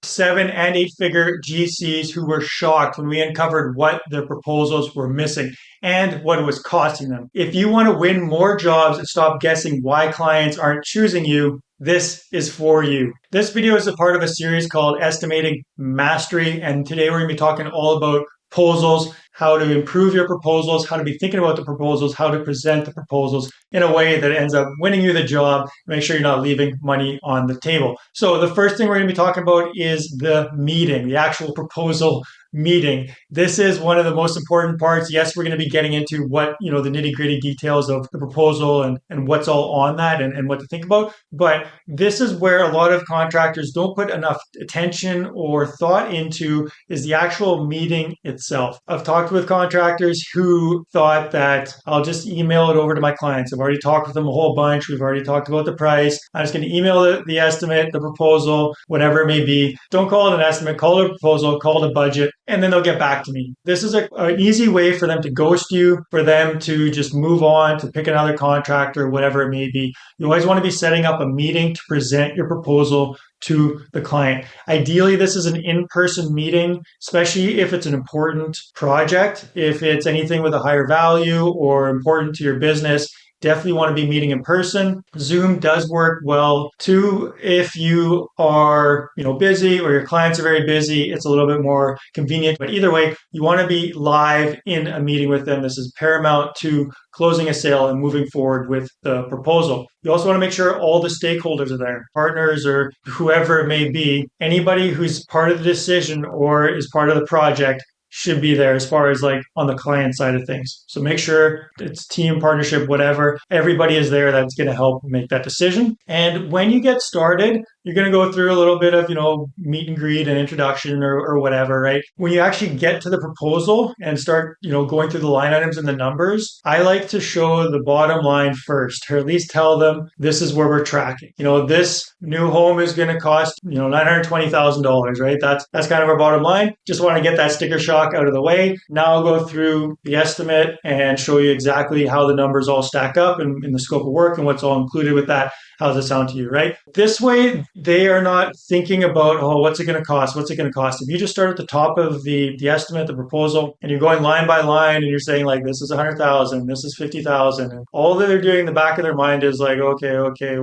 7 and 8-figure GCs who were shocked when we uncovered what their proposals were missing and what it was costing them. If you want to win more jobs and stop guessing why clients aren't choosing you, this is for you. This video is a part of a series called Estimating Mastery, and today we're going to be talking all about proposals, how to improve your proposals, how to be thinking about the proposals, how to present the proposals in a way that ends up winning you the job. Make sure you're not leaving money on the table. So the first thing we're going to be talking about is the meeting, the actual proposal meeting. This is one of the most important parts. Yes, we're going to be getting into what, the nitty-gritty details of the proposal and what's all on that and what to think about. But this is where a lot of contractors don't put enough attention or thought into is the actual meeting itself. I've talked with contractors who thought that I'll just email it over to my clients. I've already talked with them a whole bunch. We've already talked about the price. I'm just going to email the estimate, the proposal, whatever it may be. Don't call it an estimate, call it a proposal, call it a budget, and then they'll get back to me. This is an easy way for them to ghost you, for them to just move on, to pick another contractor, whatever it may be. You always want to be setting up a meeting to present your proposal to the client. Ideally, this is an in-person meeting, especially if it's an important project, if it's anything with a higher value or important to your business. Definitely want to be meeting in person. Zoom does work well too. If you are, busy or your clients are very busy, it's a little bit more convenient. But either way, you want to be live in a meeting with them. This is paramount to closing a sale and moving forward with the proposal. You also want to make sure all the stakeholders are there, partners or whoever it may be. Anybody who's part of the decision or is part of the project should be there as far as like on the client side of things. So make sure it's team, partnership, whatever. Everybody is there that's going to help make that decision. And when you get started, you're going to go through a little bit of, meet and greet and introduction or whatever, right? When you actually get to the proposal and start, going through the line items and the numbers, I like to show the bottom line first, or at least tell them this is where we're tracking. This new home is going to cost, $920,000, right? That's kind of our bottom line. Just want to get that sticker shock out of the way. Now I'll go through the estimate and show you exactly how the numbers all stack up and in the scope of work and what's all included with that. How does it sound to you, right? This way, they are not thinking about, what's it going to cost? What's it going to cost? If you just start at the top of the estimate, the proposal, and you're going line by line and you're saying like, this is 100,000, this is 50,000. And all that they're doing in the back of their mind is like, okay,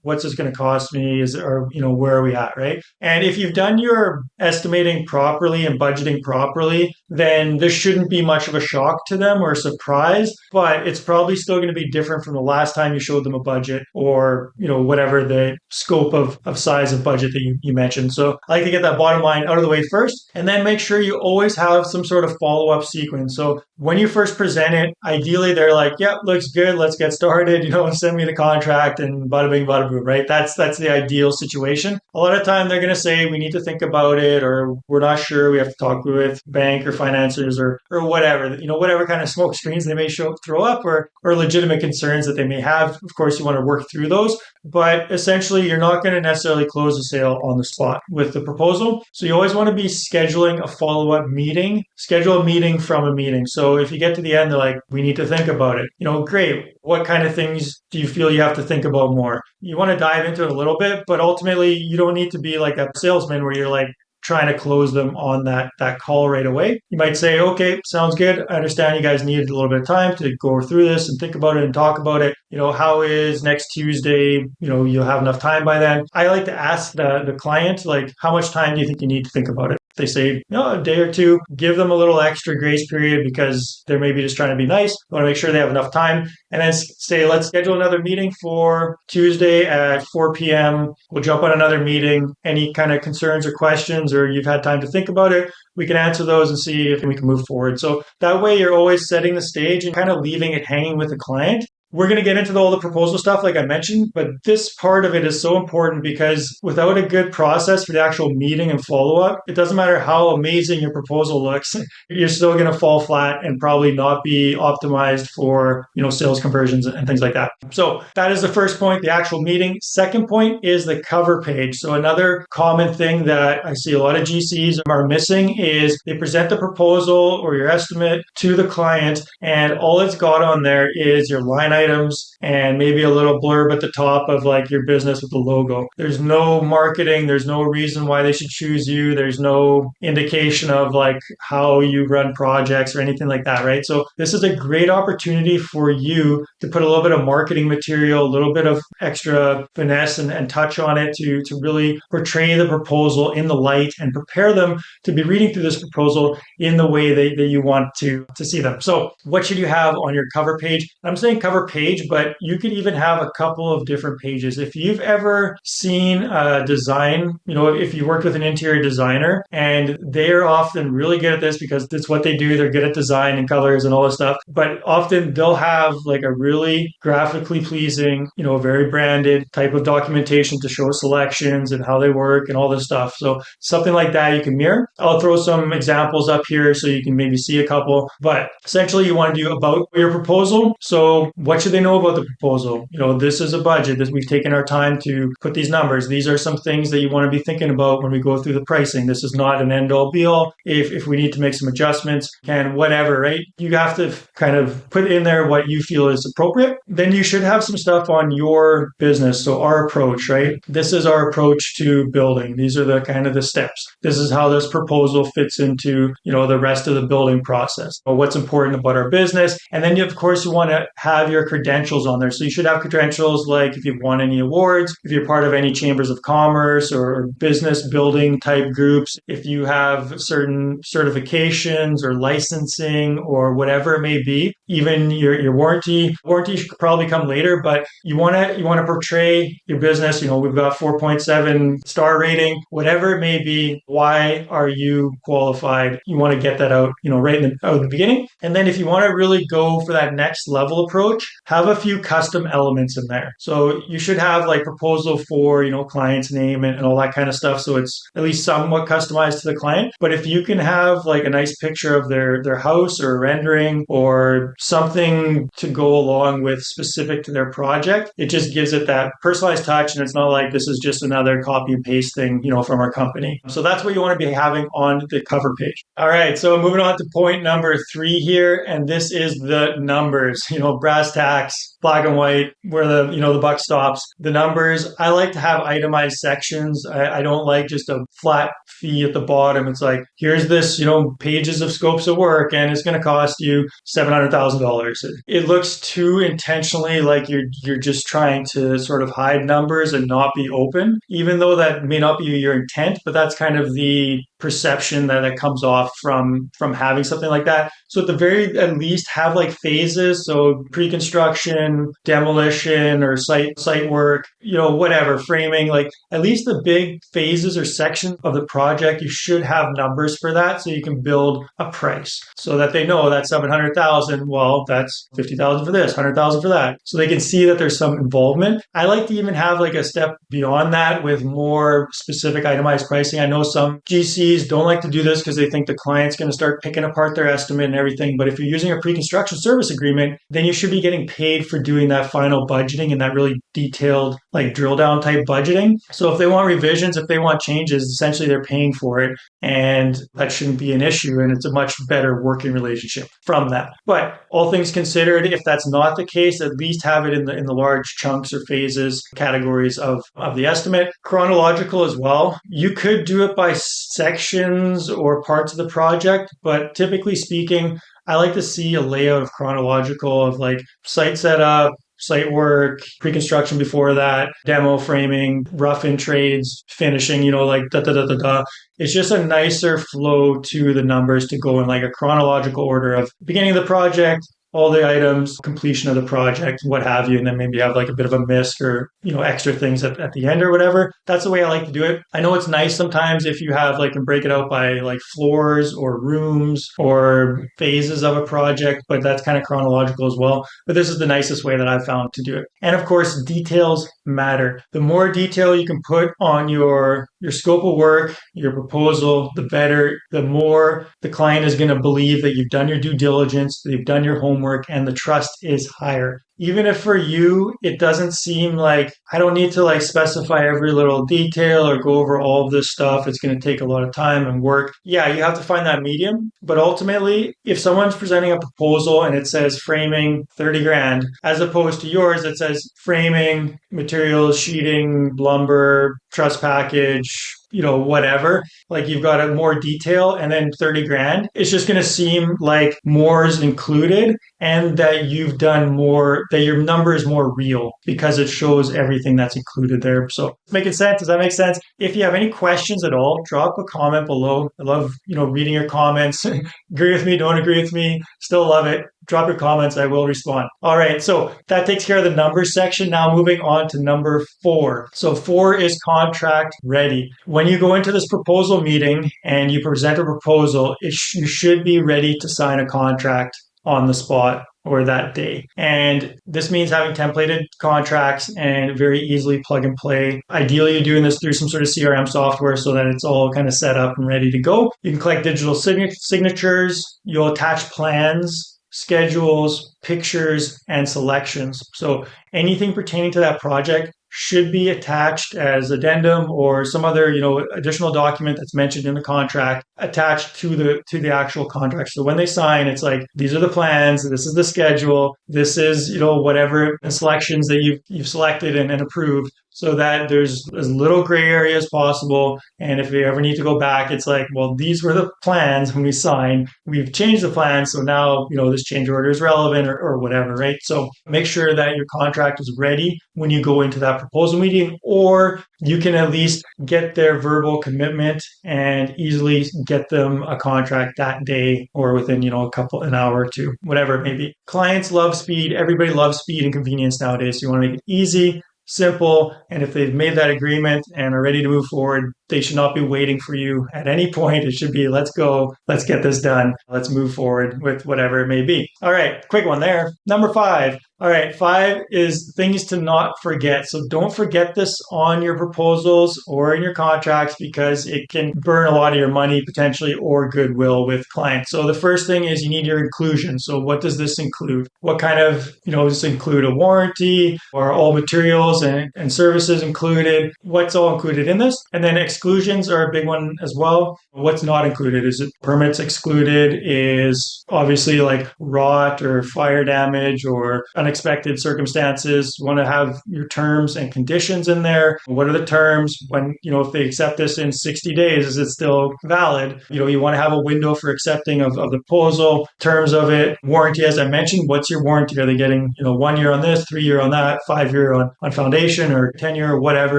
what's this going to cost me? Where are we at, right? And if you've done your estimating properly and budgeting properly, then this shouldn't be much of a shock to them or a surprise, but it's probably still going to be different from the last time you showed them a budget or whatever the scope of size of budget that you mentioned. So I like to get that bottom line out of the way first, and then make sure you always have some sort of follow-up sequence. So when you first present it, ideally they're like, yeah, looks good, let's get started, send me the contract and bada bing, bada boom, right? That's the ideal situation. A lot of time they're going to say, we need to think about it, or we're not sure, we have to talk with bank or financiers or whatever, whatever kind of smoke screens they may throw up or legitimate concerns that they may have. Of course, you want to work through those. But essentially, you're not going to necessarily close a sale on the spot with the proposal. So you always want to be scheduling a follow-up meeting, schedule a meeting from a meeting. So if you get to the end, they're like, we need to think about it. Great. What kind of things do you feel you have to think about more? You want to dive into it a little bit, but ultimately, you don't need to be like a salesman where you're like, trying to close them on that call right away. You might say, okay, sounds good. I understand you guys needed a little bit of time to go through this and think about it and talk about it. How is next Tuesday? You'll have enough time by then. I like to ask the client, like, how much time do you think you need to think about it? They say, a day or two. Give them a little extra grace period because they're maybe just trying to be nice. You want to make sure they have enough time. And then say, let's schedule another meeting for Tuesday at 4 p.m. We'll jump on another meeting. Any kind of concerns or questions, or you've had time to think about it, we can answer those and see if we can move forward. So that way you're always setting the stage and kind of leaving it hanging with the client. We're going to get into all the proposal stuff, like I mentioned, but this part of it is so important because without a good process for the actual meeting and follow-up, it doesn't matter how amazing your proposal looks, you're still going to fall flat and probably not be optimized for, sales conversions and things like that. So that is the first point, the actual meeting. Second point is the cover page. So another common thing that I see a lot of GCs are missing is they present the proposal or your estimate to the client, and all it's got on there is your line items and maybe a little blurb at the top of like your business with the logo. There's no marketing. There's no reason why they should choose you. There's no indication of like how you run projects or anything like that, right? So this is a great opportunity for you to put a little bit of marketing material, a little bit of extra finesse and touch on it to really portray the proposal in the light and prepare them to be reading through this proposal in the way that you want to see them. So what should you have on your cover page? I'm saying cover page, but you could even have a couple of different pages. If you've ever seen a design, if you worked with an interior designer, and they're often really good at this because it's what they do. They're good at design and colors and all this stuff, but often they'll have like a really graphically pleasing, very branded type of documentation to show selections and how they work and all this stuff. So something like that you can mirror. I'll throw some examples up here so you can maybe see a couple, but essentially you want to do about your proposal. So what should they know about the proposal? This is a budget that we've taken our time to put these numbers. These are some things that you want to be thinking about when we go through the pricing. This is not an end all be all. If we need to make some adjustments and whatever, right? You have to kind of put in there what you feel is appropriate. Then you should have some stuff on your business. So our approach, right? This is our approach to building. These are the kind of the steps. This is how this proposal fits into, the rest of the building process. Or what's important about our business. And then of course you want to have your credentials on there. So you should have credentials like if you've won any awards, if you're part of any chambers of commerce or business building type groups, if you have certain certifications or licensing or whatever it may be, even your warranty should probably come later, but you want to portray your business. We've got 4.7 star rating, whatever it may be. Why are you qualified? You want to get that out, right out of the beginning. And then if you want to really go for that next level approach, have a few custom elements in there. So you should have like proposal for, client's name and all that kind of stuff. So it's at least somewhat customized to the client. But if you can have like a nice picture of their house or rendering or something to go along with specific to their project, it just gives it that personalized touch. And it's not like this is just another copy and paste thing, from our company. So that's what you want to be having on the cover page. All right. So moving on to point number 3 here. And this is the numbers, brass tacks, black and white, where the buck stops. The numbers, I like to have itemized sections. I don't like just a flat fee at the bottom. It's like, here's this, pages of scopes of work, and it's going to cost you $700,000. It looks too intentionally like you're just trying to sort of hide numbers and not be open, even though that may not be your intent, but that's kind of the perception that comes off from having something like that. So at least have like phases. So pre-construction, demolition, or site work, whatever, framing, like at least the big phases or sections of the project, you should have numbers for that so you can build a price so that they know that's 700,000. Well, that's 50,000 for this, 100,000 for that. So they can see that there's some involvement. I like to even have like a step beyond that with more specific itemized pricing. I know some GCs don't like to do this because they think the client's going to start picking apart their estimate and everything. But if you're using a pre-construction service agreement, then you should be getting paid for doing that final budgeting and that really detailed like drill down type budgeting. So if they want revisions, if they want changes, essentially they're paying for it, and that shouldn't be an issue. And it's a much better working relationship from that. But all things considered, if that's not the case, at least have it in the large chunks or phases categories of the estimate. Chronological as well. You could do it by sections or parts of the project, but typically speaking, I like to see a layout of chronological of like site setup, site work, pre-construction before that, demo framing, rough-in trades, finishing, like da-da-da-da-da. It's just a nicer flow to the numbers to go in like a chronological order of beginning of the project, all the items, completion of the project, what have you, and then maybe have like a bit of a misc or, extra things at the end or whatever. That's the way I like to do it. I know it's nice sometimes if you have like, and break it out by like floors or rooms or phases of a project, but that's kind of chronological as well. But this is the nicest way that I've found to do it. And of course, details matter. The more detail you can put on your scope of work, your proposal, the better, the more the client is going to believe that you've done your due diligence, that you've done your homework, and the trust is higher. even if for you it doesn't seem like I don't need to like specify every little detail or go over all of this stuff, it's going to take a lot of time and work. Yeah, you have to find that medium. But ultimately, if someone's presenting a proposal and it says framing 30 grand, as opposed to yours that says framing, materials, sheeting, lumber, truss package, whatever, like you've got a more detail and then 30 grand, it's just going to seem like more is included and that you've done more, that your number is more real because it shows everything that's included there. So making sense? Does that make sense? If you have any questions at all, drop a comment below. I love, reading your comments. Agree with me, don't agree with me, still love it. Drop your comments. I will respond. All right. So that takes care of the numbers section. Now moving on to number 4. So 4 is contract ready. When you go into this proposal meeting and you present a proposal, you should be ready to sign a contract on the spot or that day. And this means having templated contracts and very easily plug and play. Ideally, you're doing this through some sort of CRM software so that it's all kind of set up and ready to go. You can collect digital signatures. You'll attach plans, schedules, pictures, and selections. So anything pertaining to that project should be attached as addendum or some other, additional document that's mentioned in the contract attached to the actual contract. So when they sign, it's like, these are the plans, this is the schedule, this is, whatever selections that you've selected and approved, so that there's as little gray area as possible. And if you ever need to go back, it's like, well, these were the plans when we signed. We've changed the plans, so now, this change order is relevant or whatever, right? So make sure that your contract is ready when you go into that proposal meeting, or you can at least get their verbal commitment and easily get them a contract that day or within, an hour or two, whatever it may be. Clients love speed. Everybody loves speed and convenience nowadays. So you want to make it easy, simple, and if they've made that agreement and are ready to move forward, they should not be waiting for you at any point. It should be, let's go, let's get this done, let's move forward with whatever it may be. All right, quick one there. Number 5. All right, 5 is things to not forget. So don't forget this on your proposals or in your contracts because it can burn a lot of your money potentially or goodwill with clients. So the first thing is you need your inclusion. So what does this include? What kind of, does this include a warranty or all materials and services included? What's all included in this? And then exclusions are a big one as well. What's not included? Is it permits excluded? Is obviously like rot or fire damage or unexpected circumstances. You want to have your terms and conditions in there. What are the terms? When, if they accept this in 60 days, is it still valid? You want to have a window for accepting of the proposal, terms of it, warranty, as I mentioned. What's your warranty? Are they getting, 1 year on this, 3 year on that, 5 year on foundation or 10 year or whatever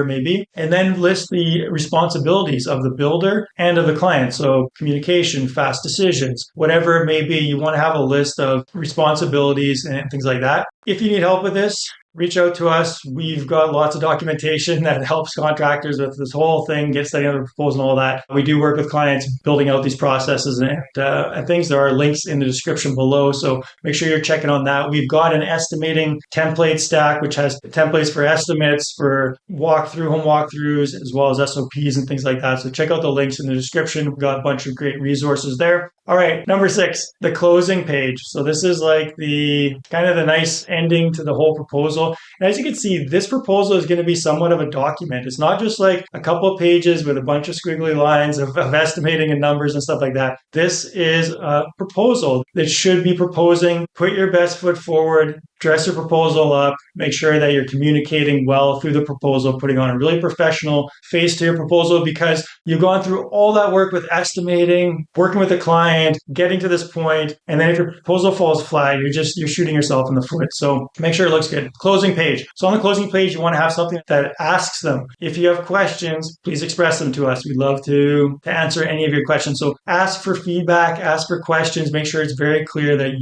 it may be? And then list the responsibilities of the builder and of the client. So communication, fast decisions, whatever it may be, you want to have a list of responsibilities and things like that. If you need help with this, reach out to us. We've got lots of documentation that helps contractors with this whole thing, get studying on the proposal and all that. We do work with clients building out these processes and things. There are links in the description below, so make sure you're checking on that. We've got an estimating template stack, which has templates for estimates, for home walkthroughs, as well as SOPs and things like that. So check out the links in the description. We've got a bunch of great resources there. All right, number 6, the closing page. So this is like the kind of the nice ending to the whole proposal. And as you can see, this proposal is going to be somewhat of a document. It's not just like a couple of pages with a bunch of squiggly lines of estimating and numbers and stuff like that. This is a proposal that should be proposing. Put your best foot forward. Dress your proposal up, make sure that you're communicating well through the proposal, putting on a really professional face to your proposal because you've gone through all that work with estimating, working with the client, getting to this point, and then if your proposal falls flat, you're shooting yourself in the foot. So make sure it looks good. Closing page. So on the closing page, you want to have something that asks them. If you have questions, please express them to us. We'd love to answer any of your questions. So ask for feedback, ask for questions, make sure it's very clear that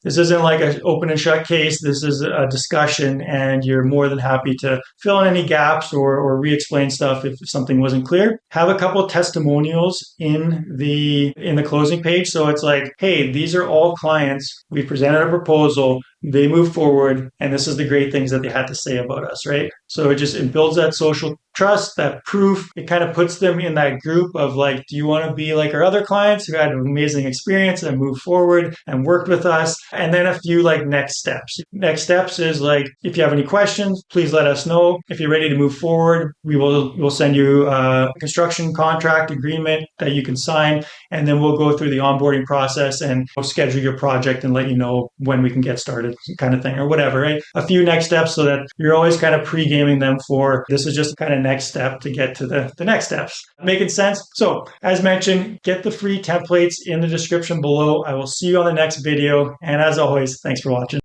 this isn't like an open and shut case. This is a discussion and you're more than happy to fill in any gaps or re-explain stuff if something wasn't clear. Have a couple of testimonials in the closing page. So it's like, hey, these are all clients. We presented a proposal. They moved forward, and this is the great things that they had to say about us, right? So it builds that social trust, that proof. It kind of puts them in that group of like, do you want to be like our other clients who had an amazing experience and moved forward and worked with us? And then a few like next steps. Next steps is like, if you have any questions, please let us know. If you're ready to move forward, we'll send you a construction contract agreement that you can sign, and then we'll go through the onboarding process and we'll schedule your project and let you know when we can get started, kind of thing, or whatever, right? A few next steps so that you're always kind of pre-gaming them for this is just kind of next step to get to the next steps. Making sense? So as mentioned, get the free templates in the description below. I will see you on the next video. And as always, thanks for watching.